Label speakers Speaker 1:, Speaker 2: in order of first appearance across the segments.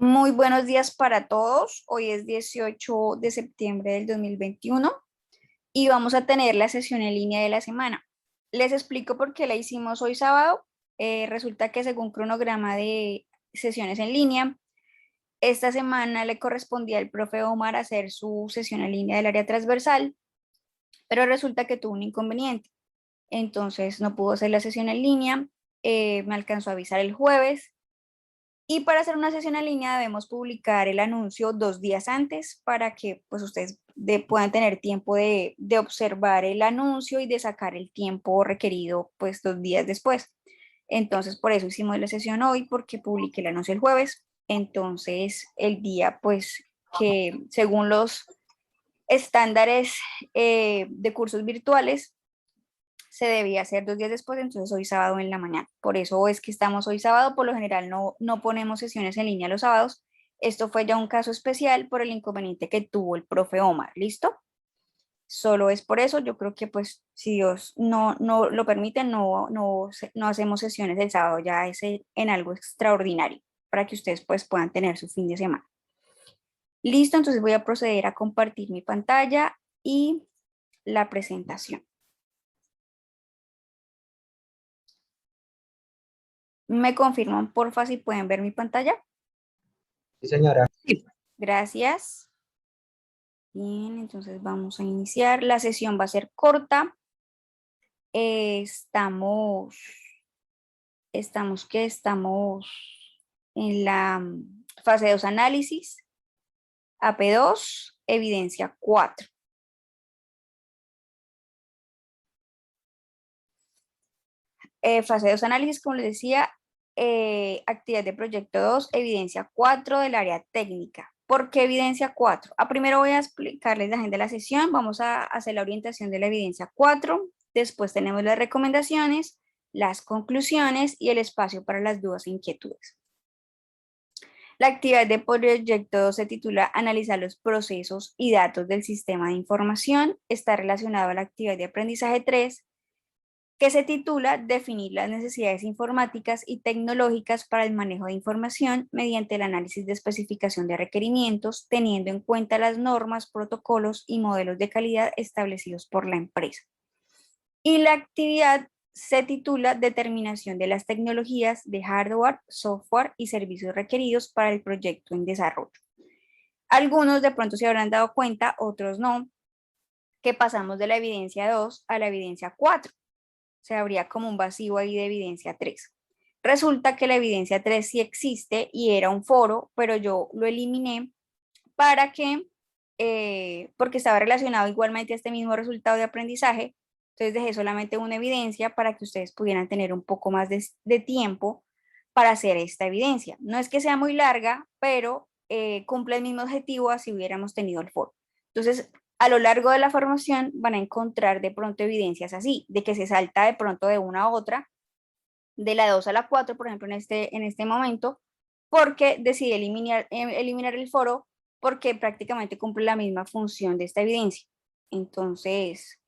Speaker 1: Muy buenos días para todos. Hoy es 18 de septiembre del 2021 y vamos a tener la sesión en línea de la semana. Les explico por qué la hicimos hoy sábado. Resulta que según cronograma de sesiones en línea, esta semana le correspondía al profe Omar hacer su sesión en línea del área transversal, pero resulta que tuvo un inconveniente. Entonces no pudo hacer la sesión en línea. Me alcanzó a avisar el jueves. Y para hacer una sesión en línea debemos publicar el anuncio 2 días antes para que pues ustedes puedan tener tiempo de observar el anuncio y de sacar el tiempo requerido pues 2 días después. Entonces por eso hicimos la sesión hoy porque publiqué el anuncio el jueves. Entonces el día pues que según los estándares de cursos virtuales se debía hacer 2 días después, entonces hoy sábado en la mañana. Por eso es que estamos hoy sábado, por lo general no ponemos sesiones en línea los sábados. Esto fue ya un caso especial por el inconveniente que tuvo el profe Omar, ¿listo? Solo es por eso, yo creo que pues si Dios no lo permite, no hacemos sesiones el sábado, ya es en algo extraordinario, para que ustedes pues puedan tener su fin de semana. Listo, entonces voy a proceder a compartir mi pantalla y la presentación. ¿Me confirman, porfa, si pueden ver mi pantalla?
Speaker 2: Sí, señora.
Speaker 1: Gracias. Bien, entonces vamos a iniciar. La sesión va a ser corta. Estamos en la fase 2 análisis, AP2, evidencia 4. Fase 2 análisis, como les decía, actividad de proyecto 2, evidencia 4 del área técnica. ¿Por qué evidencia 4? Primero voy a explicarles la agenda de la sesión, vamos a hacer la orientación de la evidencia 4, después tenemos las recomendaciones, las conclusiones y el espacio para las dudas e inquietudes. La actividad de proyecto 2 se titula Analizar los procesos y datos del sistema de información, está relacionado a la actividad de aprendizaje 3, que se titula Definir las necesidades informáticas y tecnológicas para el manejo de información mediante el análisis de especificación de requerimientos, teniendo en cuenta las normas, protocolos y modelos de calidad establecidos por la empresa. Y la actividad se titula Determinación de las tecnologías de hardware, software y servicios requeridos para el proyecto en desarrollo. Algunos de pronto se habrán dado cuenta, otros no, que pasamos de la evidencia 2 a la evidencia 4. Se abría como un vacío ahí de evidencia 3. Resulta que la evidencia 3 sí existe y era un foro, pero yo lo eliminé para que, porque estaba relacionado igualmente a este mismo resultado de aprendizaje, entonces dejé solamente una evidencia para que ustedes pudieran tener un poco más de tiempo para hacer esta evidencia. No es que sea muy larga, pero cumple el mismo objetivo así hubiéramos tenido el foro. Entonces, a lo largo de la formación van a encontrar de pronto evidencias así, de que se salta de pronto de una a otra, de la 2 a la 4, por ejemplo, en este momento, porque decidí eliminar el foro porque prácticamente cumple la misma función de esta evidencia. Entonces,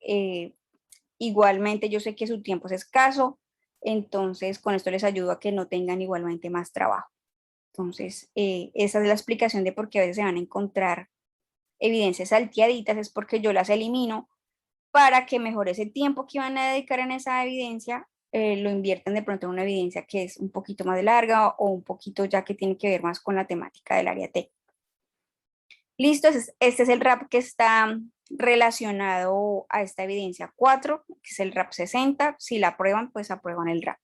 Speaker 1: igualmente yo sé que su tiempo es escaso, entonces con esto les ayudo a que no tengan igualmente más trabajo. Entonces, esa es la explicación de por qué a veces se van a encontrar evidencias salteaditas, es porque yo las elimino para que mejor ese tiempo que van a dedicar en esa evidencia lo inviertan de pronto en una evidencia que es un poquito más larga o un poquito ya que tiene que ver más con la temática del área técnica. Listo, este es el RAP que está relacionado a esta evidencia 4, que es el RAP 60. Si la aprueban, pues aprueban el RAP.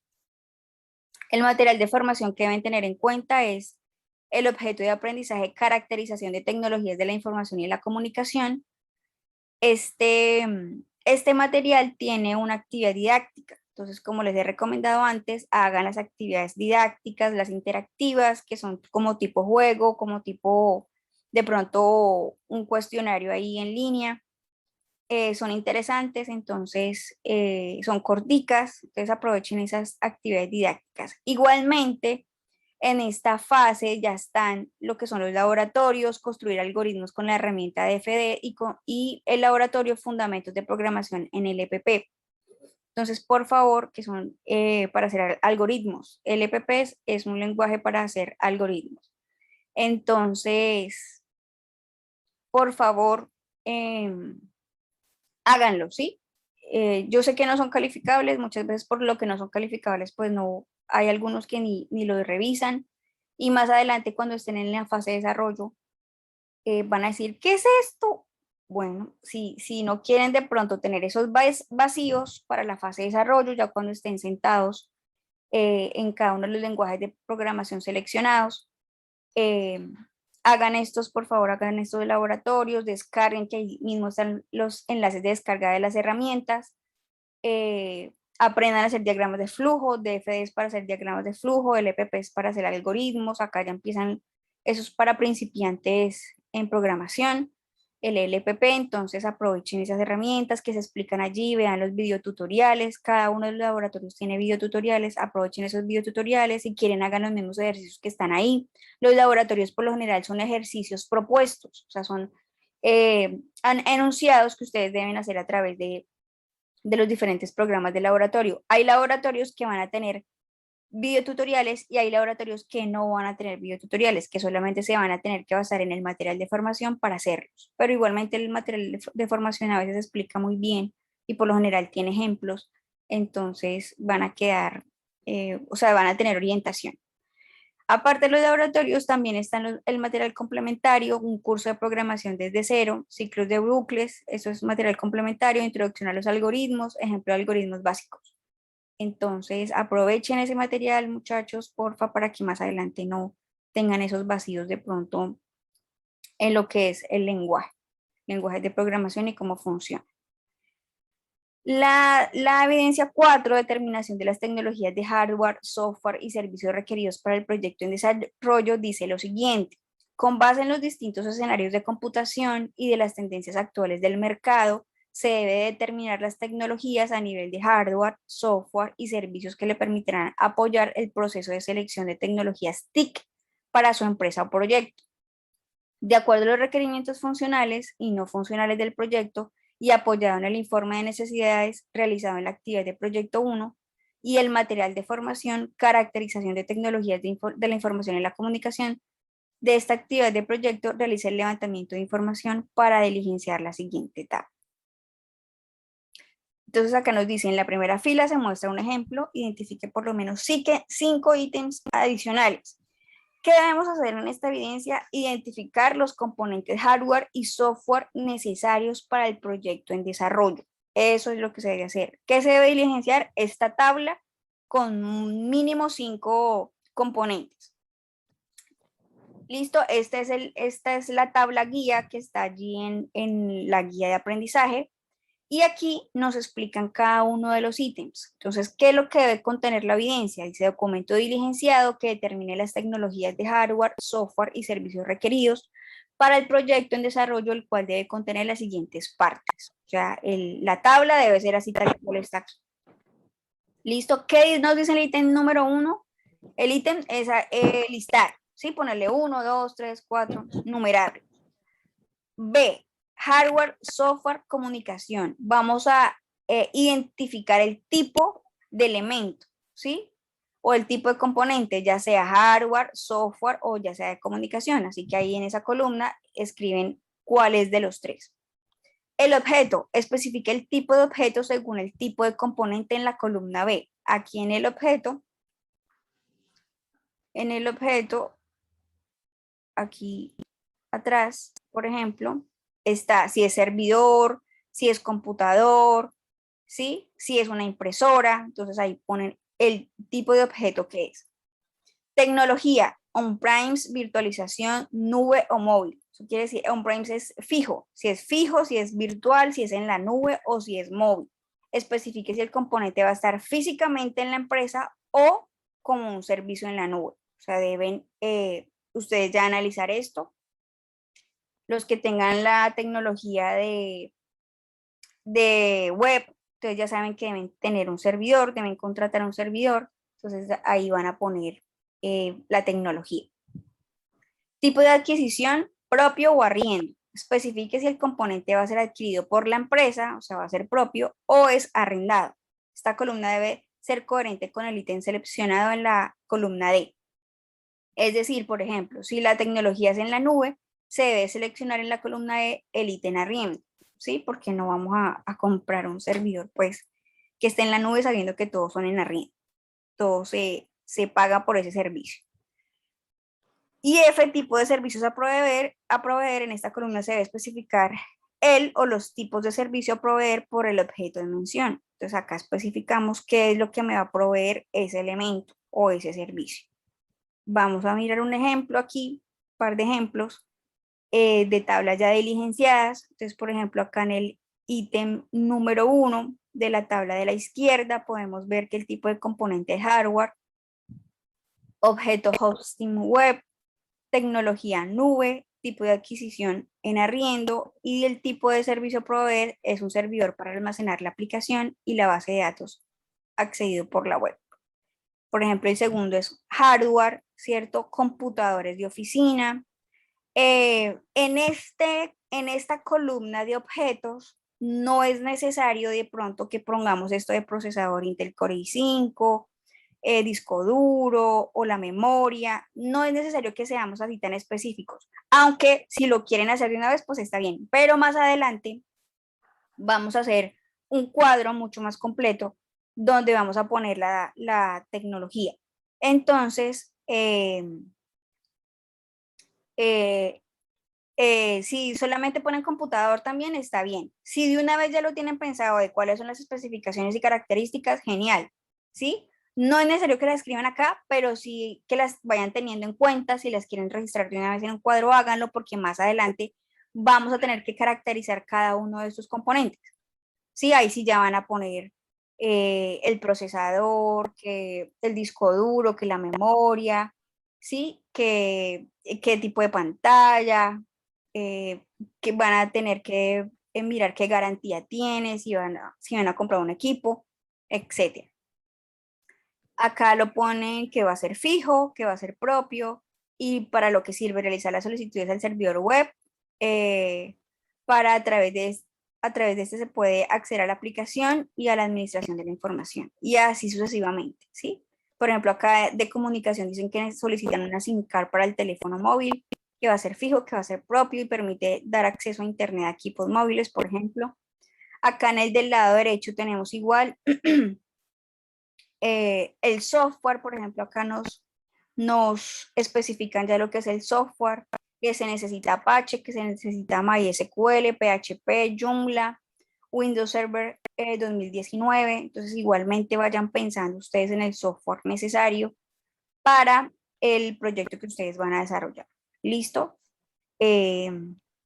Speaker 1: El material de formación que deben tener en cuenta es el objeto de aprendizaje, caracterización de tecnologías de la información y la comunicación. Este material tiene una actividad didáctica. Entonces, como les he recomendado antes, hagan las actividades didácticas, las interactivas, que son como tipo juego, como tipo de pronto un cuestionario ahí en línea. Son interesantes, entonces son corticas, entonces aprovechen esas actividades didácticas. Igualmente, en esta fase ya están lo que son los laboratorios, construir algoritmos con la herramienta de FD y el laboratorio Fundamentos de Programación en LPP. Entonces, por favor, que son para hacer algoritmos. LPP es un lenguaje para hacer algoritmos. Entonces, por favor, háganlo, ¿sí? Yo sé que no son calificables, muchas veces por lo que no son calificables, pues no, hay algunos que ni lo revisan y más adelante cuando estén en la fase de desarrollo van a decir, ¿qué es esto? Bueno, si no quieren de pronto tener esos vacíos para la fase de desarrollo, ya cuando estén sentados en cada uno de los lenguajes de programación seleccionados, eh, hagan estos, por favor, hagan estos laboratorios, descarguen, que ahí mismo están los enlaces de descarga de las herramientas, aprendan a hacer diagramas de flujo, DFDs para hacer diagramas de flujo, LPPs para hacer algoritmos, acá ya empiezan esos para principiantes en programación, el LPP, entonces aprovechen esas herramientas que se explican allí, vean los videotutoriales, cada uno de los laboratorios tiene videotutoriales, aprovechen esos videotutoriales, si quieren hagan los mismos ejercicios que están ahí. Los laboratorios por lo general son ejercicios propuestos, o sea, son enunciados que ustedes deben hacer a través de los diferentes programas de laboratorio. Hay laboratorios que van a tener videotutoriales y hay laboratorios que no van a tener videotutoriales, que solamente se van a tener que basar en el material de formación para hacerlos. Pero igualmente el material de formación a veces explica muy bien y por lo general tiene ejemplos, entonces van a quedar, o sea, van a tener orientación. Aparte de los laboratorios, también están el material complementario, un curso de programación desde cero, ciclos de bucles, eso es material complementario, introducción a los algoritmos, ejemplo de algoritmos básicos. Entonces, aprovechen ese material, muchachos, porfa, para que más adelante no tengan esos vacíos de pronto en lo que es el lenguaje de programación y cómo funciona. La evidencia 4, determinación de las tecnologías de hardware, software y servicios requeridos para el proyecto en desarrollo, dice lo siguiente. Con base en los distintos escenarios de computación y de las tendencias actuales del mercado, se debe determinar las tecnologías a nivel de hardware, software y servicios que le permitirán apoyar el proceso de selección de tecnologías TIC para su empresa o proyecto. De acuerdo a los requerimientos funcionales y no funcionales del proyecto, y apoyado en el informe de necesidades realizado en la actividad de proyecto 1 y el material de formación, caracterización de tecnologías de la información y la comunicación, de esta actividad de proyecto realiza el levantamiento de información para diligenciar la siguiente etapa. Entonces acá nos dice, en la primera fila se muestra un ejemplo, identifique por lo menos 5 ítems adicionales. ¿Qué debemos hacer en esta evidencia? Identificar los componentes hardware y software necesarios para el proyecto en desarrollo. Eso es lo que se debe hacer. ¿Qué se debe diligenciar? Esta tabla con mínimo 5 componentes. Listo, esta es la tabla guía que está allí en la guía de aprendizaje. Y aquí nos explican cada uno de los ítems. Entonces, ¿qué es lo que debe contener la evidencia? Dice documento diligenciado que determine las tecnologías de hardware, software y servicios requeridos para el proyecto en desarrollo, el cual debe contener las siguientes partes. O sea, la tabla debe ser así tal cual está aquí. ¿Listo? ¿Qué nos dice el ítem número 1? El ítem es listar, ¿sí? Ponerle 1, 2, 3, 4, numerar. B, hardware, software, comunicación. Vamos a identificar el tipo de elemento, ¿sí? O el tipo de componente, ya sea hardware, software o ya sea de comunicación. Así que ahí en esa columna escriben cuál es de los tres. El objeto, especifica el tipo de objeto según el tipo de componente en la columna B. Aquí en el objeto, aquí atrás, por ejemplo, está si es servidor, si es computador, ¿sí? Si es una impresora, entonces ahí ponen el tipo de objeto que es. Tecnología, on-premise, virtualización, nube o móvil. Eso quiere decir, on-premise es fijo, si es virtual, si es en la nube o si es móvil. Especifique si el componente va a estar físicamente en la empresa o como un servicio en la nube. O sea, deben ustedes ya analizar esto. Los que tengan la tecnología de web, entonces ya saben que deben tener un servidor, deben contratar un servidor, entonces ahí van a poner la tecnología. Tipo de adquisición, propio o arriendo. Especifique si el componente va a ser adquirido por la empresa, o sea, va a ser propio, o es arrendado. Esta columna debe ser coherente con el ítem seleccionado en la columna D. Es decir, por ejemplo, si la tecnología es en la nube, se debe seleccionar en la columna de el ítem arriendo, ¿sí? Porque no vamos a comprar un servidor, pues, que esté en la nube sabiendo que todos son en arriendo. Todo se paga por ese servicio. Y F, tipo de servicios a proveer, en esta columna se debe especificar el o los tipos de servicio a proveer por el objeto de mención. Entonces acá especificamos qué es lo que me va a proveer ese elemento o ese servicio. Vamos a mirar un ejemplo aquí, un par de ejemplos de tablas ya diligenciadas. Entonces, por ejemplo, acá en el ítem número 1 de la tabla de la izquierda podemos ver que el tipo de componente es hardware, objeto hosting web, tecnología nube, tipo de adquisición en arriendo y el tipo de servicio a proveer es un servidor para almacenar la aplicación y la base de datos accedido por la web. Por ejemplo, el segundo es hardware, ¿cierto? Computadores de oficina. En esta columna de objetos no es necesario de pronto que pongamos esto de procesador Intel Core i5, disco duro o la memoria. No es necesario que seamos así tan específicos, aunque si lo quieren hacer de una vez, pues está bien. Pero más adelante vamos a hacer un cuadro mucho más completo donde vamos a poner la tecnología. Entonces, si solamente ponen computador también está bien. Si de una vez ya lo tienen pensado de cuáles son las especificaciones y características, genial, ¿sí? No es necesario que las escriban acá, pero sí que las vayan teniendo en cuenta. Si las quieren registrar de una vez en un cuadro, háganlo porque más adelante vamos a tener que caracterizar cada uno de estos componentes. Sí, ahí sí ya van a poner el procesador, que el disco duro, que la memoria, ¿sí? Que qué tipo de pantalla, que van a tener que mirar qué garantía tiene, si van a comprar un equipo, etcétera. Acá lo ponen que va a ser fijo, que va a ser propio y para lo que sirve realizar las solicitudes al servidor web. eh, para a través de este se puede acceder a la aplicación y a la administración de la información y así sucesivamente, ¿sí? Por ejemplo, acá de comunicación dicen que solicitan una SIM card para el teléfono móvil, que va a ser fijo, que va a ser propio y permite dar acceso a internet a equipos móviles, por ejemplo. Acá en el del lado derecho tenemos igual el software, por ejemplo, acá nos especifican ya lo que es el software, que se necesita Apache, que se necesita MySQL, PHP, Joomla, Windows Server 2019. Entonces, igualmente vayan pensando ustedes en el software necesario para el proyecto que ustedes van a desarrollar. ¿Listo? Eh,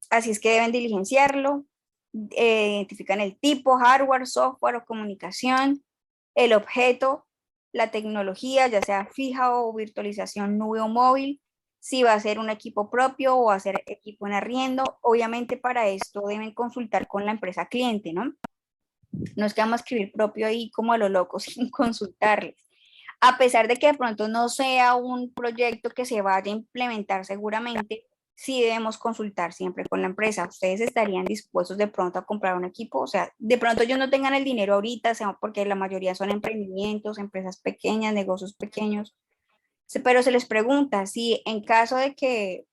Speaker 1: Así es que deben diligenciarlo. Identifican el tipo, hardware, software o comunicación, el objeto, la tecnología, ya sea fija o virtualización nube o móvil, si va a ser un equipo propio o va a ser equipo en arriendo. Obviamente para esto deben consultar con la empresa cliente, ¿no? No es que vamos a escribir propio ahí como a lo loco sin consultarles. A pesar de que de pronto no sea un proyecto que se vaya a implementar seguramente, sí debemos consultar siempre con la empresa. ¿Ustedes estarían dispuestos de pronto a comprar un equipo? O sea, de pronto ellos no tengan el dinero ahorita, porque la mayoría son emprendimientos, empresas pequeñas, negocios pequeños, pero se les pregunta si en caso de que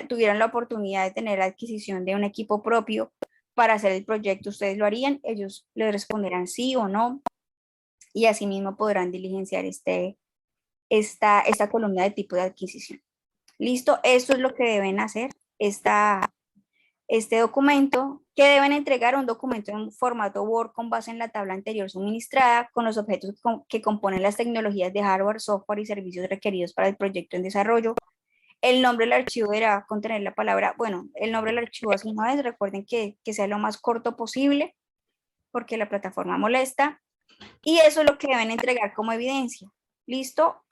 Speaker 1: tuvieran la oportunidad de tener la adquisición de un equipo propio para hacer el proyecto, ¿ustedes lo harían? Ellos les responderán sí o no y asimismo podrán diligenciar esta columna de tipo de adquisición. Listo, esto es lo que deben hacer, este documento, que deben entregar un documento en formato Word con base en la tabla anterior suministrada, con los objetos que componen las tecnologías de hardware, software y servicios requeridos para el proyecto en desarrollo. El nombre del archivo deberá contener la palabra, bueno, el nombre del archivo así no es, recuerden que sea lo más corto posible, porque la plataforma molesta. Y eso es lo que deben entregar como evidencia. ¿Listo?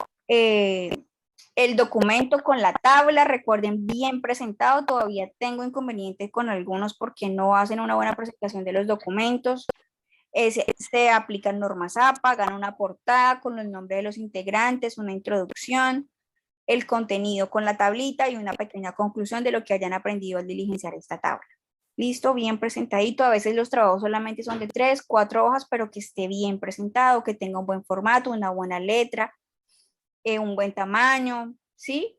Speaker 1: El documento con la tabla, recuerden, bien presentado. Todavía tengo inconvenientes con algunos porque no hacen una buena presentación de los documentos. Se aplican normas APA, hagan una portada con el nombre de los integrantes, una introducción, el contenido con la tablita y una pequeña conclusión de lo que hayan aprendido al diligenciar esta tabla. Listo, bien presentadito. A veces los trabajos solamente son de 3, 4 hojas, pero que esté bien presentado, que tenga un buen formato, una buena letra, un buen tamaño, ¿sí?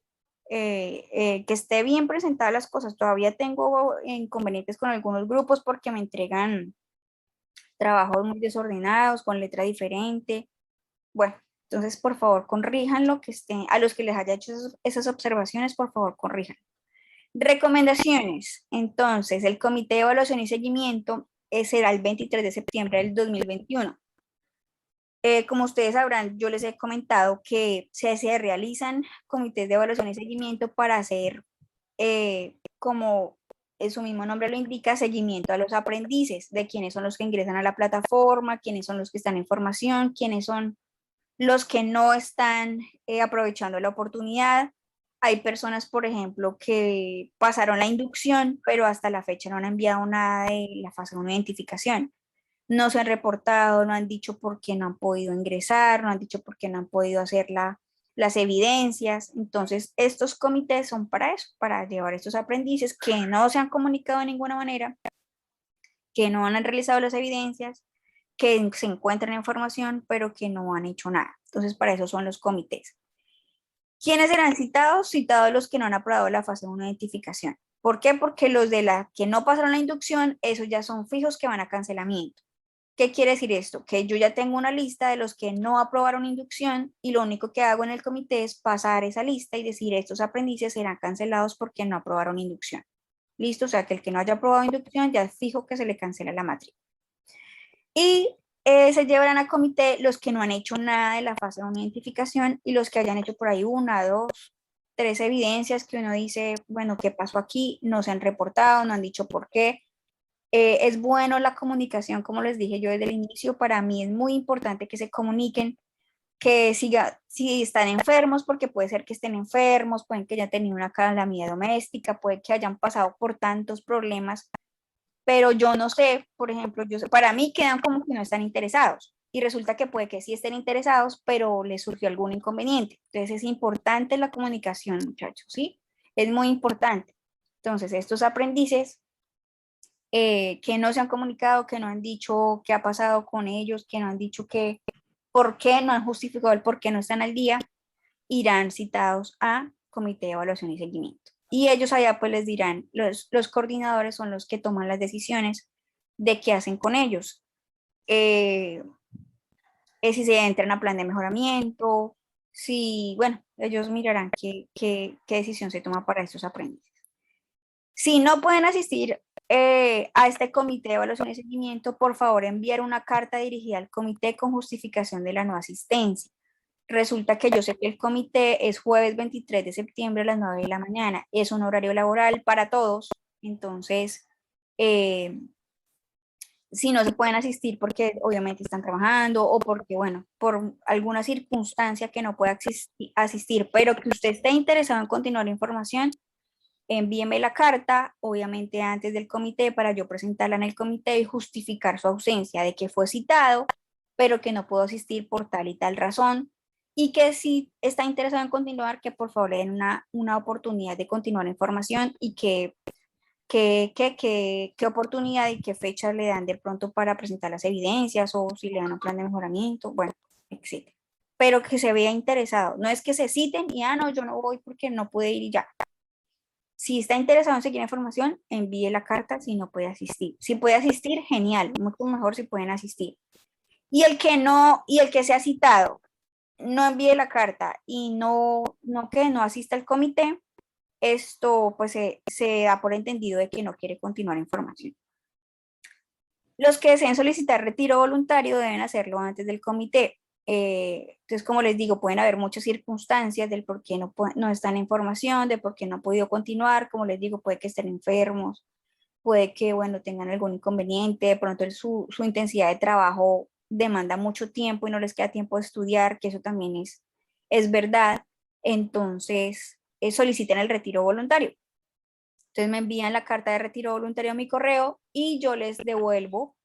Speaker 1: Que esté bien presentadas las cosas. Todavía tengo inconvenientes con algunos grupos porque me entregan trabajos muy desordenados, con letra diferente. Bueno, entonces por favor corrijan lo que estén, a los que les haya hecho esas observaciones, por favor corrijan. Recomendaciones. Entonces, el Comité de Evaluación y Seguimiento será el 23 de septiembre del 2021. Como ustedes sabrán, yo les he comentado que se realizan comités de evaluación y seguimiento para hacer, como su mismo nombre lo indica, seguimiento a los aprendices, de quiénes son los que ingresan a la plataforma, quiénes son los que están en formación, quiénes son los que no están aprovechando la oportunidad. Hay personas, por ejemplo, que pasaron la inducción, pero hasta la fecha no han enviado nada de la fase 1 de identificación. No se han reportado, no han dicho por qué no han podido ingresar, no han dicho por qué no han podido hacer las evidencias. Entonces, estos comités son para eso, para llevar estos aprendices que no se han comunicado de ninguna manera, que no han realizado las evidencias, que se encuentran en formación, pero que no han hecho nada. Entonces, para eso son los comités. ¿Quiénes serán citados? Citados los que no han aprobado la fase 1 de identificación. ¿Por qué? Porque los de la que no pasaron la inducción, esos ya son fijos que van a cancelamiento. ¿Qué quiere decir esto? Que yo ya tengo una lista de los que no aprobaron inducción y lo único que hago en el comité es pasar esa lista y decir estos aprendices serán cancelados porque no aprobaron inducción. Listo, o sea que el que no haya aprobado inducción ya es fijo que se le cancela la matrícula. Y se llevarán a comité los que no han hecho nada de la fase de identificación y los que hayan hecho por ahí una, dos, tres evidencias que uno dice, bueno, ¿qué pasó aquí? No se han reportado, no han dicho por qué. Es bueno la comunicación, como les dije yo desde el inicio, para mí es muy importante que se comuniquen, que si están enfermos, porque puede ser que estén enfermos, pueden que hayan tenido una calamidad doméstica, puede que hayan pasado por tantos problemas, pero yo no sé, por ejemplo, para mí quedan como que no están interesados y resulta que puede que sí estén interesados, pero les surgió algún inconveniente. Entonces es importante la comunicación, muchachos, ¿sí? Es muy importante. Entonces, estos aprendices que no se han comunicado, que no han dicho qué ha pasado con ellos, que no han dicho por qué, no han justificado el por qué no están al día, irán citados a comité de evaluación y seguimiento. Y ellos allá pues les dirán, los coordinadores son los que toman las decisiones de qué hacen con ellos. Eh, si se entran a plan de mejoramiento, si, bueno, ellos mirarán qué decisión se toma para estos aprendices. Si no pueden asistir a este comité de evaluación y seguimiento, por favor enviar una carta dirigida al comité con justificación de la no asistencia. Resulta que yo sé que el comité es jueves 23 de septiembre a las 9 de la mañana. Es un horario laboral para todos. Entonces, eh, si no se pueden asistir porque obviamente están trabajando o porque, bueno, por alguna circunstancia que no pueda asistir, pero que usted esté interesado en continuar la información, envíeme la carta, obviamente antes del comité, para yo presentarla en el comité y justificar su ausencia, de que fue citado, pero que no pudo asistir por tal y tal razón, y que si está interesado en continuar, que por favor le den una oportunidad de continuar la información y qué oportunidad y qué fecha le dan de pronto para presentar las evidencias o si le dan un plan de mejoramiento, bueno, etcétera. Pero que se vea interesado. No es que se citen y, no, yo no voy porque no pude ir y ya. Si está interesado en seguir información, envíe la carta si no puede asistir. Si puede asistir, genial, mucho mejor si pueden asistir. Y el que no, y el que sea citado, no envíe la carta y no asista al comité, esto pues se da por entendido de que no quiere continuar información. Los que deseen solicitar retiro voluntario deben hacerlo antes del comité. Entonces, como les digo, pueden haber muchas circunstancias del por qué no están en formación, de por qué no han podido continuar. Como les digo, puede que estén enfermos, puede que, bueno, tengan algún inconveniente, de pronto su intensidad de trabajo demanda mucho tiempo y no les queda tiempo de estudiar, que eso también es verdad. Entonces, soliciten el retiro voluntario. Entonces me envían la carta de retiro voluntario a mi correo y yo les devuelvo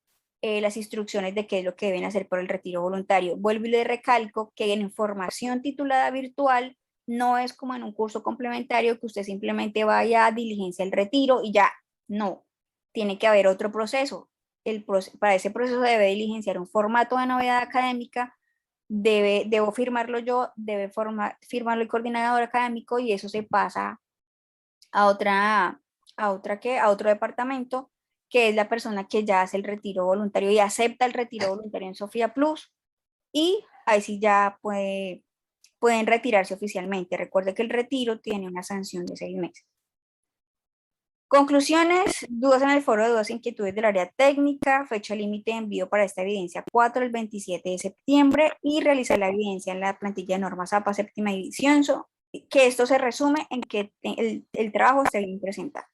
Speaker 1: las instrucciones de qué es lo que deben hacer por el retiro voluntario. Vuelvo y les recalco que en formación titulada virtual no es como en un curso complementario que usted simplemente vaya a diligencia el retiro y ya. No, tiene que haber otro proceso. Para ese proceso debe diligenciar un formato de novedad académica debo firmarlo yo, firmarlo el coordinador académico y eso se pasa a otro departamento, que es la persona que ya hace el retiro voluntario y acepta el retiro voluntario en Sofía Plus, y ahí sí ya pueden retirarse oficialmente. Recuerde que el retiro tiene una sanción de 6 meses. Conclusiones, dudas en el foro de dudas e inquietudes del área técnica, fecha límite de envío para esta evidencia 4, el 27 de septiembre, y realizar la evidencia en la plantilla de normas APA séptima edición, que esto se resume en que el trabajo esté bien presentado.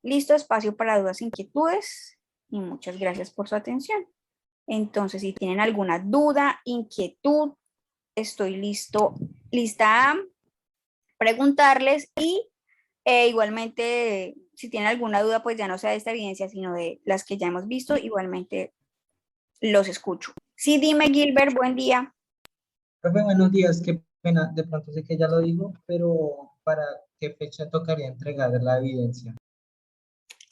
Speaker 1: Listo, espacio para dudas e inquietudes, y muchas gracias por su atención. Entonces, si tienen alguna duda, inquietud, estoy lista a preguntarles, y igualmente, si tienen alguna duda, pues ya no sea de esta evidencia, sino de las que ya hemos visto, igualmente los escucho. Sí, dime, Gilbert, buen día.
Speaker 2: Profe, buenos días, qué pena, de pronto sé que ya lo dijo, pero ¿para qué fecha tocaría entregar la evidencia?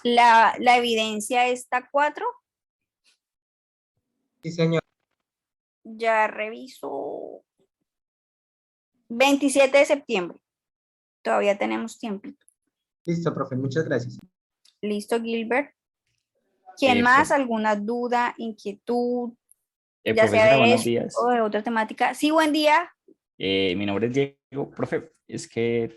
Speaker 1: La evidencia está 4,
Speaker 2: Sí, señor.
Speaker 1: ya reviso. 27 de septiembre, todavía tenemos tiempo.
Speaker 2: Listo, profe, muchas gracias.
Speaker 1: Listo, Gilbert. ¿Quién más?
Speaker 3: Profe,
Speaker 1: ¿Alguna duda, inquietud, ya sea
Speaker 3: profesora,
Speaker 1: de
Speaker 3: buenos
Speaker 1: esto o
Speaker 3: días.
Speaker 1: de otra temática? Sí, buen día.
Speaker 3: Mi nombre es Diego. Profe, es que,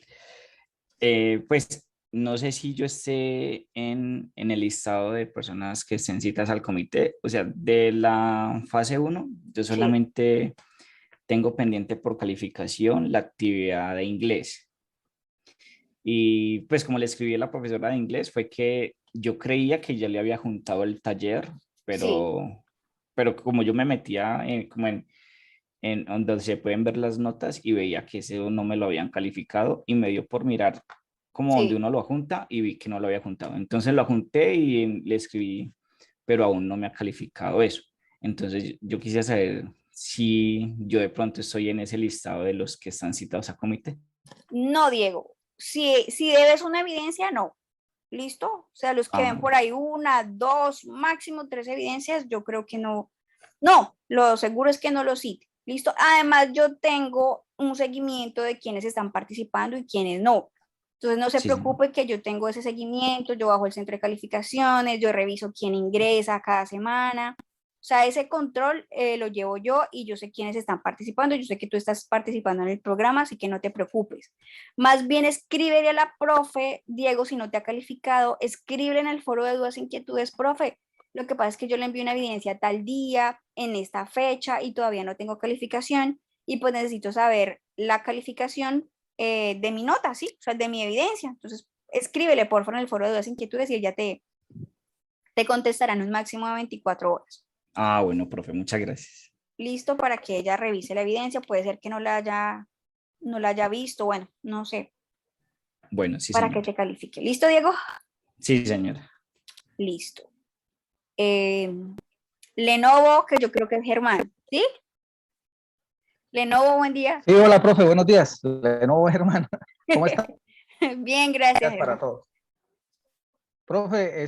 Speaker 3: pues, no sé si yo esté en el listado de personas que estén citas al comité. O sea, de la fase 1, yo
Speaker 1: Sí,
Speaker 3: solamente tengo pendiente por calificación la actividad de inglés. Y pues como le escribí a la profesora de inglés, fue que yo creía que ya le había juntado el taller,
Speaker 1: sí,
Speaker 3: pero como yo me metía como en donde se pueden ver las notas y veía que ese no me lo habían calificado y me dio por mirar como donde
Speaker 1: sí.
Speaker 3: uno lo junta y vi que no lo había juntado. Entonces lo junté y le escribí, pero aún no me ha calificado eso. Entonces yo quisiera saber si yo de pronto estoy en ese listado de los que están citados a comité.
Speaker 1: No, Diego. Si debes una evidencia, no. ¿Listo? O sea, los que ven
Speaker 3: Ah,
Speaker 1: por ahí una, dos, máximo 3 evidencias, yo creo que no. No, lo seguro es que no lo cite. ¿Listo? Además, yo tengo un seguimiento de quienes están participando y quienes no. Entonces, no se
Speaker 3: sí, sí.
Speaker 1: preocupe que yo tengo ese seguimiento, yo bajo el centro de calificaciones, yo reviso quién ingresa cada semana. O sea, ese control lo llevo yo y yo sé quiénes están participando. Yo sé que tú estás participando en el programa, así que no te preocupes. Más bien escríbele a la profe, Diego, si no te ha calificado, escríbele en el foro de dudas e inquietudes, profe. Lo que pasa es que yo le envío una evidencia tal día, en esta fecha, y todavía no tengo calificación, y pues necesito saber la calificación de mi nota, ¿sí? O sea, de mi evidencia. Entonces, escríbele, por favor, en el foro de dudas e inquietudes y ella te contestará en un máximo de 24 horas.
Speaker 3: Ah, bueno, profe, muchas gracias.
Speaker 1: Listo para que ella revise la evidencia. Puede ser que no la haya visto, bueno, no sé,
Speaker 3: Bueno, sí,
Speaker 1: para que
Speaker 3: señora.
Speaker 1: te califique. ¿Listo, Diego?
Speaker 3: Sí, señora.
Speaker 1: Listo. Eh, Lenovo, que yo creo que es Germán, ¿sí? Lenovo, buen día.
Speaker 4: Sí, hola, profe, buenos días. De nuevo, hermano. ¿Cómo está?
Speaker 1: Bien, gracias,
Speaker 4: Gracias para
Speaker 1: Germán.
Speaker 4: todos. Profe,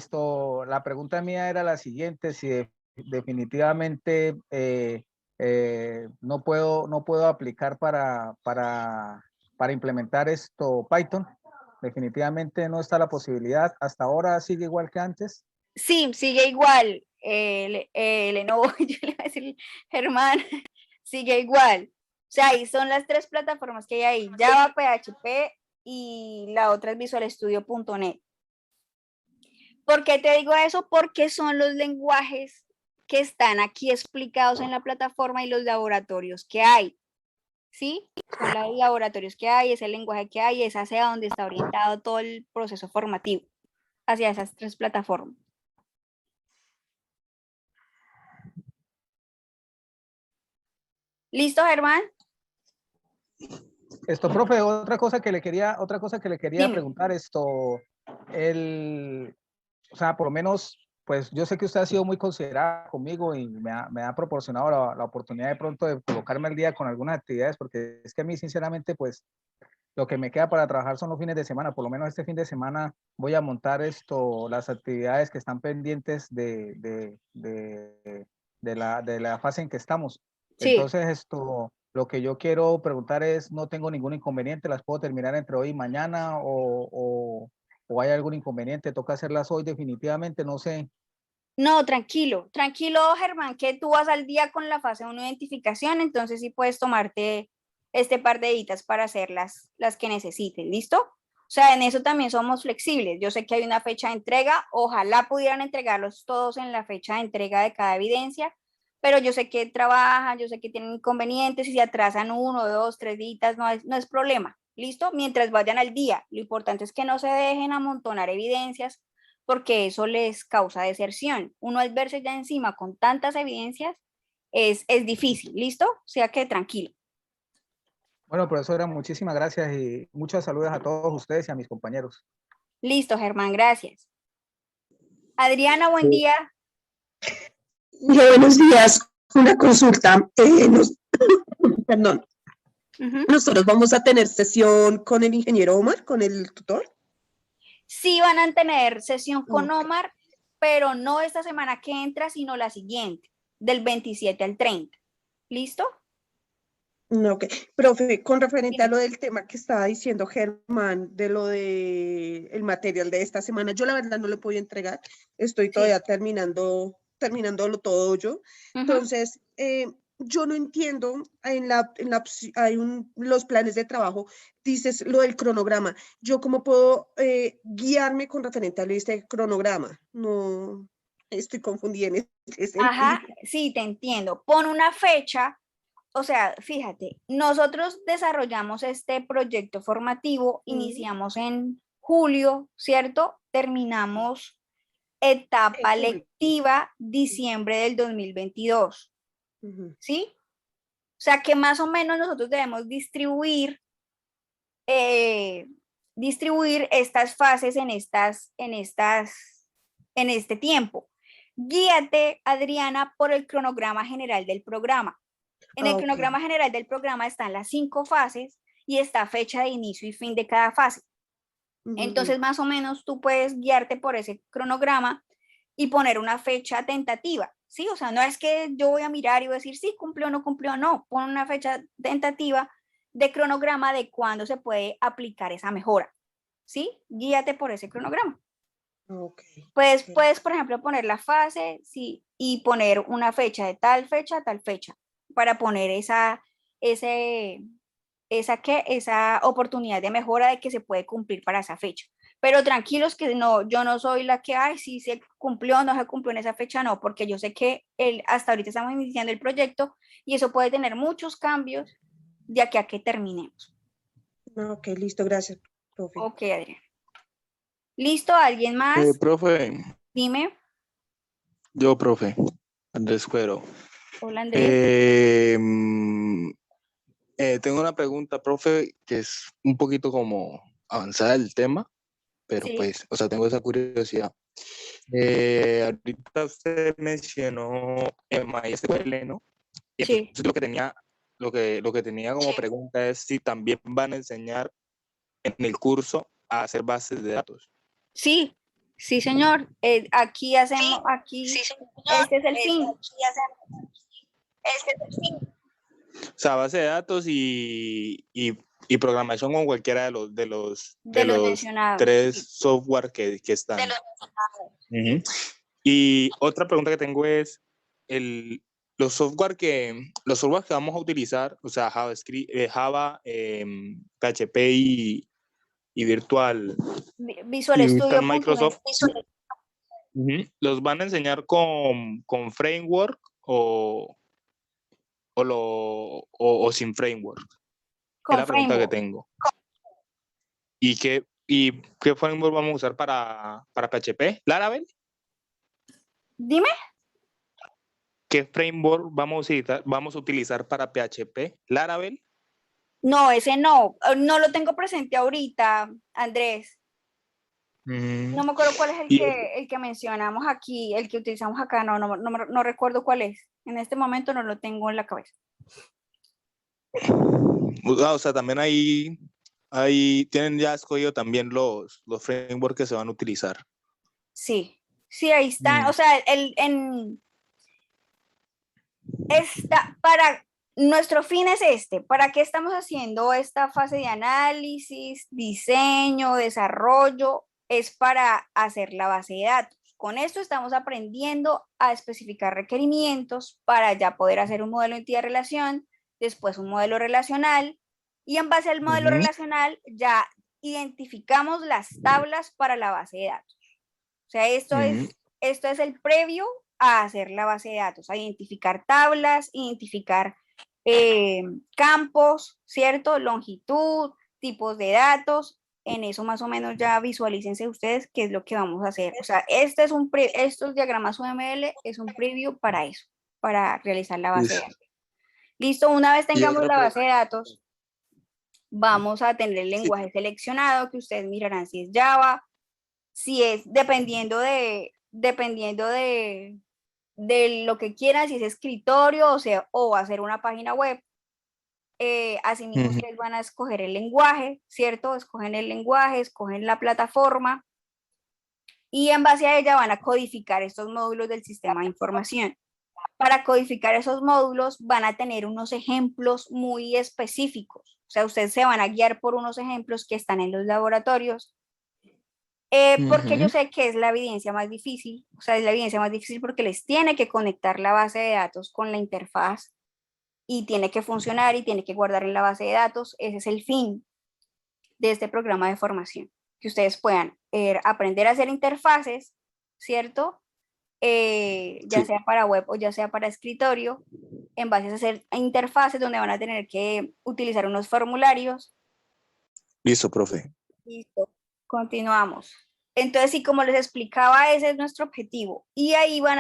Speaker 4: la pregunta mía era la siguiente, si definitivamente no puedo aplicar para implementar Python. Definitivamente no está la posibilidad. Hasta ahora sigue igual que antes.
Speaker 1: Sí, sigue igual. Lenovo, yo le iba a decir Germán, sigue igual. O sea, ahí son las 3 plataformas que hay ahí, Java, PHP y la otra es visualstudio.net. ¿Por qué te digo eso? Porque son los lenguajes que están aquí explicados en la plataforma y los laboratorios que hay, ¿sí? Son los laboratorios que hay, es el lenguaje que hay, es hacia donde está orientado todo el proceso formativo, hacia esas 3 plataformas. ¿Listo, Germán?
Speaker 4: Profe, otra cosa que le quería
Speaker 1: Dime.
Speaker 4: preguntar, o sea, por lo menos, pues yo sé que usted ha sido muy considerada conmigo y me ha proporcionado la oportunidad de pronto de colocarme al día con algunas actividades, porque es que a mí, sinceramente, pues lo que me queda para trabajar son los fines de semana. Por lo menos este fin de semana voy a montar las actividades que están pendientes de la fase en que estamos.
Speaker 1: Sí.
Speaker 4: Entonces, lo que yo quiero preguntar es, no tengo ningún inconveniente, las puedo terminar entre hoy y mañana o hay algún inconveniente, toca hacerlas hoy definitivamente, no sé.
Speaker 1: No, tranquilo, tranquilo, Germán, que tú vas al día con la fase 1 de identificación, entonces sí puedes tomarte este par de editas para hacer las que necesites, ¿listo? O sea, en eso también somos flexibles. Yo sé que hay una fecha de entrega, ojalá pudieran entregarlos todos en la fecha de entrega de cada evidencia, pero yo sé que trabajan, yo sé que tienen inconvenientes y se atrasan 1, 2, 3 días, no es problema, ¿listo? Mientras vayan al día, lo importante es que no se dejen amontonar evidencias porque eso les causa deserción. Uno al verse ya encima con tantas evidencias es difícil, ¿listo? O sea que tranquilo.
Speaker 4: Bueno, profesora, muchísimas gracias y muchas saludos a todos ustedes y a mis compañeros.
Speaker 1: Listo, Germán, gracias. Adriana, buen día.
Speaker 5: Buenos días. Una consulta. Perdón. Nosotros vamos a tener sesión con el ingeniero Omar, con el tutor.
Speaker 1: Sí van a tener sesión con Omar, pero no esta semana que entra, sino la siguiente, del 27 al 30. ¿Listo?
Speaker 5: Ok. Profe, con referente a lo del tema que estaba diciendo Germán, de lo de el material de esta semana, yo la verdad no lo puedo entregar. Estoy todavía terminándolo todo yo. Entonces, yo no entiendo, los planes de trabajo, dices lo del cronograma. ¿Yo cómo puedo guiarme con referente a este cronograma? No, estoy confundida en ese sentido.
Speaker 1: Ajá, sí, te entiendo. Pon una fecha, o sea, fíjate, nosotros desarrollamos este proyecto formativo, iniciamos en julio, ¿cierto? Terminamos etapa lectiva diciembre del 2022, ¿sí? O sea que más o menos nosotros debemos distribuir estas fases en este tiempo. Guíate, Adriana, por el cronograma general del programa. En el cronograma general del programa están las 5 fases y está fecha de inicio y fin de cada fase. Entonces, más o menos, tú puedes guiarte por ese cronograma y poner una fecha tentativa, ¿sí? O sea, no es que yo voy a mirar y voy a decir, sí, cumplió o no cumplió, no. Pon una fecha tentativa de cronograma de cuándo se puede aplicar esa mejora, ¿sí? Guíate por ese cronograma. Puedes, por ejemplo, poner la fase, sí, y poner una fecha de tal fecha a tal fecha para poner esa oportunidad de mejora de que se puede cumplir para esa fecha. Pero tranquilos que no, yo no soy la que, ay, si se cumplió o no se cumplió en esa fecha, no, porque yo sé que hasta ahorita estamos iniciando el proyecto y eso puede tener muchos cambios de aquí a que terminemos.
Speaker 5: Ok, listo, gracias, profe.
Speaker 1: Ok, Adrián. ¿Listo? ¿Alguien más?
Speaker 6: Profe.
Speaker 1: Dime.
Speaker 6: Yo, profe. Andrés Cuero.
Speaker 1: Hola, Andrés.
Speaker 6: Tengo una pregunta, profe, que es un poquito como avanzada el tema, pero pues, o sea, tengo esa curiosidad. Ahorita usted mencionó MySQL, ¿no? Y entonces lo que tenía como pregunta es si también van a enseñar en el curso a hacer bases de datos.
Speaker 1: Sí, señor. Aquí hacemos, este es el fin.
Speaker 6: O sea, base de datos y programación con cualquiera de los
Speaker 1: mencionados,
Speaker 6: 3 software que están. Y otra pregunta que tengo es, los software que vamos a utilizar, o sea, JavaScript, Java, PHP y Virtual
Speaker 1: Studio
Speaker 6: Microsoft, ¿los van a enseñar con framework o sin framework? Es la pregunta que tengo. ¿Y qué framework vamos a usar para PHP? ¿Laravel?
Speaker 1: Dime.
Speaker 6: ¿Qué framework vamos a utilizar para PHP? ¿Laravel?
Speaker 1: No, ese no. No lo tengo presente ahorita, Andrés. No me acuerdo cuál es el que mencionamos aquí, el que utilizamos acá. No recuerdo cuál es. En este momento no lo tengo en la cabeza.
Speaker 6: O sea, también ahí tienen ya escogido también los frameworks que se van a utilizar.
Speaker 1: Sí, ahí están. O sea, para nuestro fin es este. ¿Para qué estamos haciendo esta fase de análisis, diseño, desarrollo? Es para hacer la base de datos. Con esto estamos aprendiendo a especificar requerimientos para ya poder hacer un modelo de entidad-relación, después un modelo relacional, y en base al modelo relacional ya identificamos las tablas para la base de datos. O sea, esto es el previo a hacer la base de datos, a identificar tablas, identificar campos, ¿cierto? Longitud, tipos de datos. En eso más o menos ya visualícense ustedes qué es lo que vamos a hacer. O sea, estos diagramas UML es un preview para eso, para realizar la base de datos. Listo, una vez tengamos la base de datos, vamos a tener el lenguaje seleccionado, que ustedes mirarán si es Java, si es dependiendo de lo que quieran, si es escritorio, o hacer una página web. Asimismo, ustedes van a escoger el lenguaje, ¿cierto? Escogen el lenguaje, escogen la plataforma, y en base a ella van a codificar estos módulos del sistema de información. Para codificar esos módulos van a tener unos ejemplos muy específicos. O sea, ustedes se van a guiar por unos ejemplos que están en los laboratorios. Porque yo sé que es la evidencia más difícil. O sea, es la evidencia más difícil porque les tiene que conectar la base de datos con la interfaz y tiene que funcionar y tiene que guardar en la base de datos. Ese es el fin de este programa de formación. Que ustedes puedan aprender a hacer interfaces, ¿cierto? Ya sea para web o ya sea para escritorio, en base a hacer interfaces donde van a tener que utilizar unos formularios.
Speaker 6: Listo, profe.
Speaker 1: Listo, continuamos. Entonces, sí, como les explicaba, ese es nuestro objetivo. Y ahí van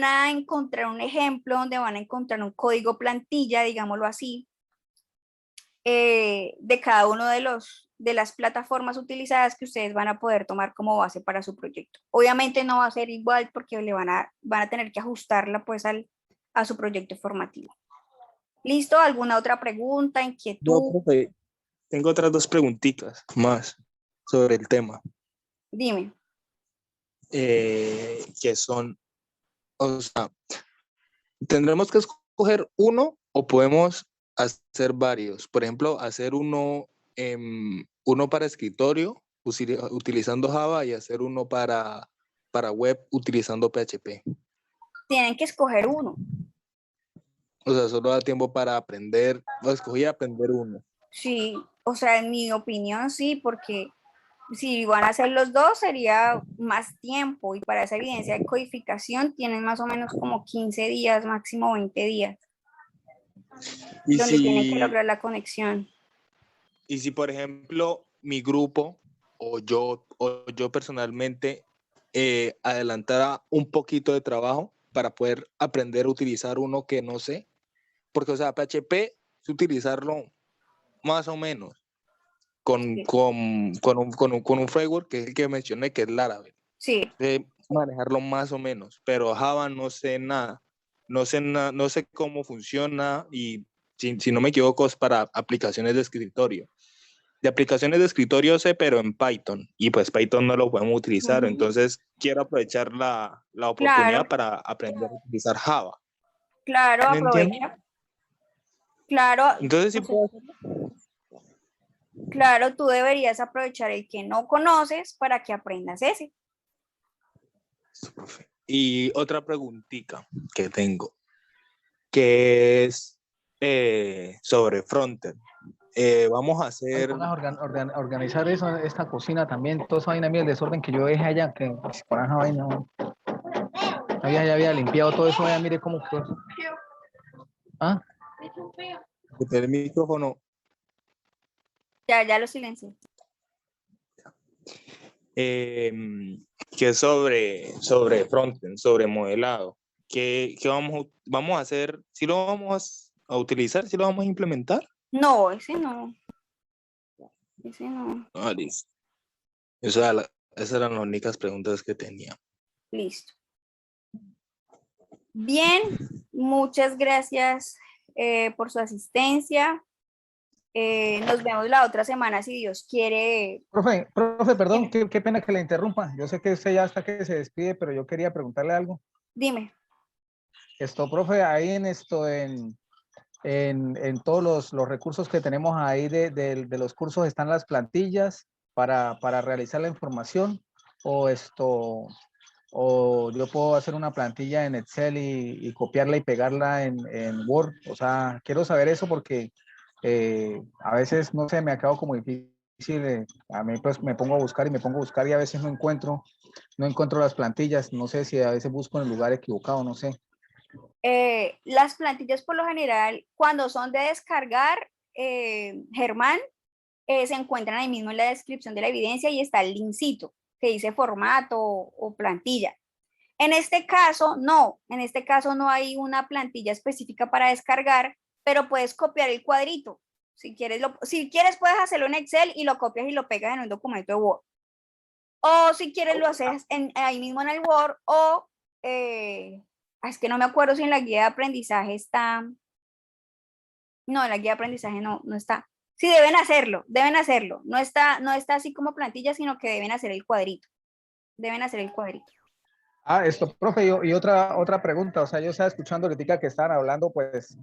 Speaker 1: a encontrar un ejemplo donde van a encontrar un código plantilla, digámoslo así, de cada uno de las plataformas utilizadas que ustedes van a poder tomar como base para su proyecto. Obviamente no va a ser igual porque van a tener que ajustarla pues a su proyecto formativo. ¿Listo? ¿Alguna otra pregunta, inquietud?
Speaker 6: No, profe, tengo otras 2 preguntitas más sobre el tema.
Speaker 1: Dime.
Speaker 6: Que son, o sea, ¿tendremos que escoger uno o podemos hacer varios? Por ejemplo, hacer uno para escritorio utilizando Java y hacer uno para web utilizando PHP.
Speaker 1: Tienen que escoger uno.
Speaker 6: O sea, solo da tiempo para aprender, escogí aprender uno.
Speaker 1: Sí, o sea, en mi opinión sí, porque si van a hacer los dos sería más tiempo, y para esa evidencia de codificación tienen más o menos como 15 días, máximo 20 días,
Speaker 6: Y
Speaker 1: donde tienen que lograr la conexión.
Speaker 6: Y si, por ejemplo, mi grupo o yo personalmente adelantara un poquito de trabajo para poder aprender a utilizar uno que no sé, porque, o sea, PHP es utilizarlo más o menos con un framework que es el que mencioné, que es Laravel.
Speaker 1: Sí.
Speaker 6: Manejarlo más o menos, pero Java no sé nada, no sé cómo funciona, y si no me equivoco es para aplicaciones de escritorio. De aplicaciones de escritorio sé, pero en Python, y pues Python no lo podemos utilizar, entonces quiero aprovechar la oportunidad para aprender a utilizar Java.
Speaker 1: Claro, aprovecha. Claro.
Speaker 6: Entonces sí puedo hacerlo.
Speaker 1: Claro, tú deberías aprovechar el que no conoces para que aprendas ese.
Speaker 6: Y otra preguntita que tengo, que es sobre frontend. Vamos a hacer...
Speaker 4: organizar esta cocina también, toda esa vaina mía, el desorden que yo dejé allá, que con esa vaina, ya había limpiado todo eso, ya mire cómo quedó. ¿Ah?
Speaker 6: El micrófono.
Speaker 1: Ya lo silencié.
Speaker 6: Que es sobre frontend, sobre modelado. ¿Qué vamos a hacer? ¿Sí lo vamos a utilizar? ¿Sí lo vamos a implementar?
Speaker 1: No, ese no. Ese no.
Speaker 6: Ah, listo. Esas eran las únicas preguntas que tenía.
Speaker 1: Listo. Bien, muchas gracias por su asistencia. Nos vemos la otra semana si Dios quiere.
Speaker 4: Profe, perdón, qué pena que le interrumpa. Yo sé que usted ya hasta que se despide, pero yo quería preguntarle algo.
Speaker 1: Dime.
Speaker 4: Profe, ahí en todos los recursos que tenemos ahí de los cursos están las plantillas para realizar la información, o yo puedo hacer una plantilla en Excel y copiarla y pegarla en Word. O sea, quiero saber eso porque a veces, no sé, me acabo como difícil. A mí pues me pongo a buscar y a veces no encuentro las plantillas. No sé si a veces busco en el lugar equivocado, no sé.
Speaker 1: Las plantillas por lo general, cuando son de descargar, Germán, se encuentran ahí mismo en la descripción de la evidencia y está el linkcito que dice formato o plantilla. En este caso no hay una plantilla específica para descargar, pero puedes copiar el cuadrito. Si quieres puedes hacerlo en Excel y lo copias y lo pegas en un documento de Word. O si quieres lo haces ahí mismo en el Word, o es que no me acuerdo si en la guía de aprendizaje está. No, en la guía de aprendizaje no está. Sí, deben hacerlo. No está así como plantilla, sino que deben hacer el cuadrito.
Speaker 4: Profe, y otra pregunta. O sea, yo estaba escuchando ahorita que estaban hablando, pues,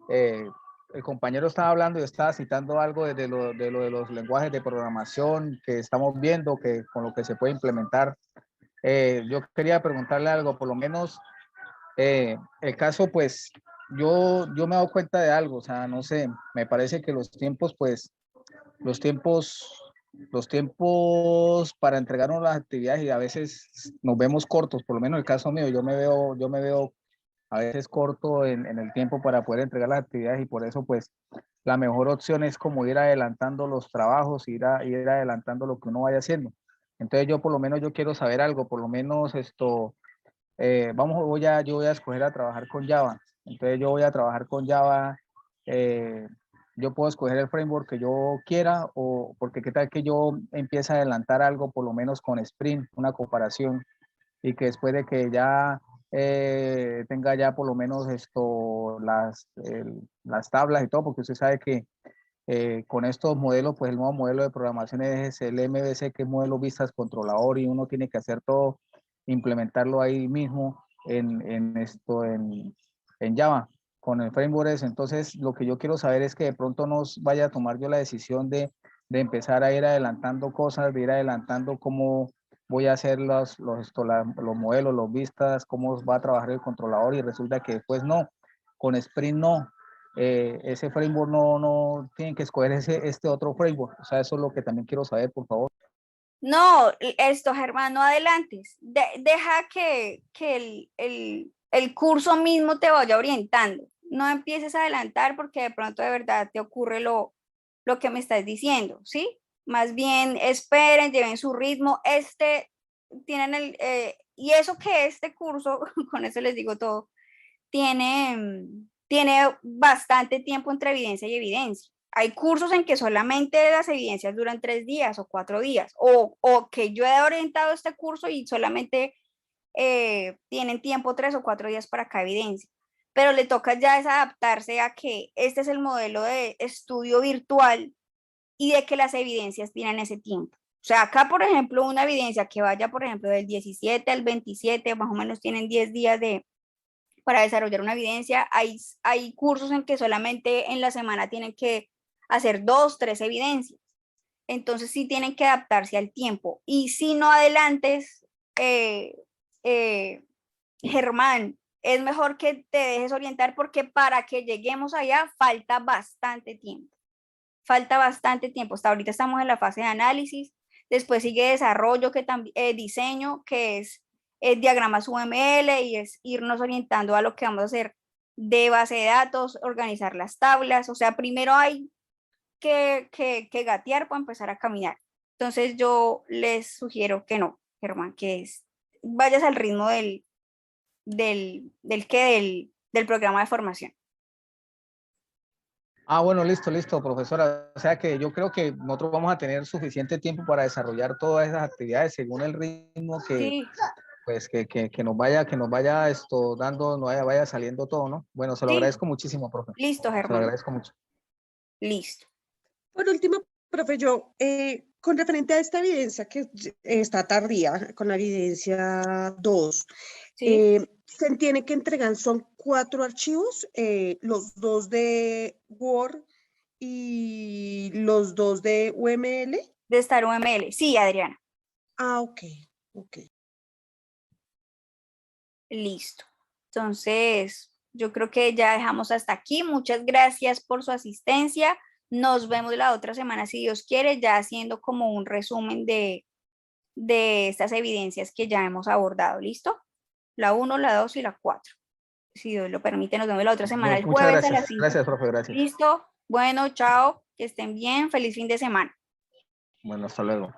Speaker 4: el compañero estaba hablando y estaba citando algo de los lenguajes de programación que estamos viendo, que con lo que se puede implementar. Yo quería preguntarle algo, por lo menos, el caso, pues, yo me he dado cuenta de algo. O sea, no sé, me parece que los tiempos para entregarnos las actividades y a veces nos vemos cortos. Por lo menos en el caso mío, yo me veo a veces corto en el tiempo para poder entregar las actividades, y por eso pues la mejor opción es como ir adelantando los trabajos, ir adelantando lo que uno vaya haciendo. Entonces yo por lo menos yo quiero saber algo, por lo menos yo voy a escoger a trabajar con Java. Entonces yo voy a trabajar con Java. Yo puedo escoger el framework que yo quiera, o porque qué tal que yo empiece a adelantar algo, por lo menos con Sprint, una comparación, y que después de que ya tenga ya por lo menos las tablas y todo, porque usted sabe que con estos modelos, pues el nuevo modelo de programación es el MVC, que es modelo vistas controlador, y uno tiene que hacer todo, implementarlo ahí mismo en Java con el framework. Entonces lo que yo quiero saber es que de pronto nos vaya a tomar yo la decisión de empezar a ir adelantando cosas, de ir adelantando cómo voy a hacer los modelos, los vistas, cómo va a trabajar el controlador, y resulta que después no, con Sprint no. Ese framework no tienen que escoger este otro framework. O sea, eso es lo que también quiero saber, por favor.
Speaker 1: No, Germán, no adelantes. Deja que el curso mismo te vaya orientando. No empieces a adelantar porque de pronto de verdad te ocurre lo que me estás diciendo, ¿sí? Más bien esperen, lleven su ritmo. Y eso que este curso, con eso les digo todo, tiene bastante tiempo entre evidencia y evidencia. Hay cursos en que solamente las evidencias duran 3 días o 4 días, o que yo he orientado este curso y solamente tienen tiempo 3 o 4 días para cada evidencia. Pero le toca ya es adaptarse a que este es el modelo de estudio virtual y de que las evidencias tienen ese tiempo. O sea, acá, por ejemplo, una evidencia que vaya, por ejemplo, del 17 al 27, más o menos tienen 10 días para desarrollar una evidencia. Hay cursos en que solamente en la semana tienen que hacer 2, 3 evidencias. Entonces sí tienen que adaptarse al tiempo. Y si no adelantes, Germán, es mejor que te dejes orientar, porque para que lleguemos allá falta bastante tiempo. Hasta ahorita estamos en la fase de análisis, después sigue desarrollo, diseño, que es diagramas UML, y es irnos orientando a lo que vamos a hacer de base de datos, organizar las tablas. O sea, primero hay que gatear para empezar a caminar. Entonces yo les sugiero que no, Germán, vayas al ritmo del programa de formación.
Speaker 4: Bueno, listo, profesora. O sea que yo creo que nosotros vamos a tener suficiente tiempo para desarrollar todas esas actividades según el ritmo
Speaker 1: Sí.
Speaker 4: Pues que nos vaya dando, vaya saliendo todo, ¿no? Bueno, se lo agradezco muchísimo, profe.
Speaker 1: Listo, Germán.
Speaker 4: Se lo agradezco mucho.
Speaker 1: Listo.
Speaker 5: Por último, profe, yo, con referente a esta evidencia que está tardía, con la evidencia 2,
Speaker 1: ¿Sí?
Speaker 5: Se entiende que entregan son 4 archivos, los 2 de Word y los 2 de UML.
Speaker 1: De estar UML. Sí, Adriana.
Speaker 5: Ah, ok, ok.
Speaker 1: Listo. Entonces, yo creo que ya dejamos hasta aquí. Muchas gracias por su asistencia. Nos vemos la otra semana, si Dios quiere, ya haciendo como un resumen de estas evidencias que ya hemos abordado. ¿Listo? La 1, la 2 y la 4. Si Dios lo permite, nos vemos la otra semana, el
Speaker 4: Muchas
Speaker 1: jueves a las
Speaker 4: gracias.
Speaker 1: 5.
Speaker 4: Gracias, profe, gracias.
Speaker 1: ¿Listo? Bueno, chao. Que estén bien. Feliz fin de semana.
Speaker 4: Bueno, hasta luego.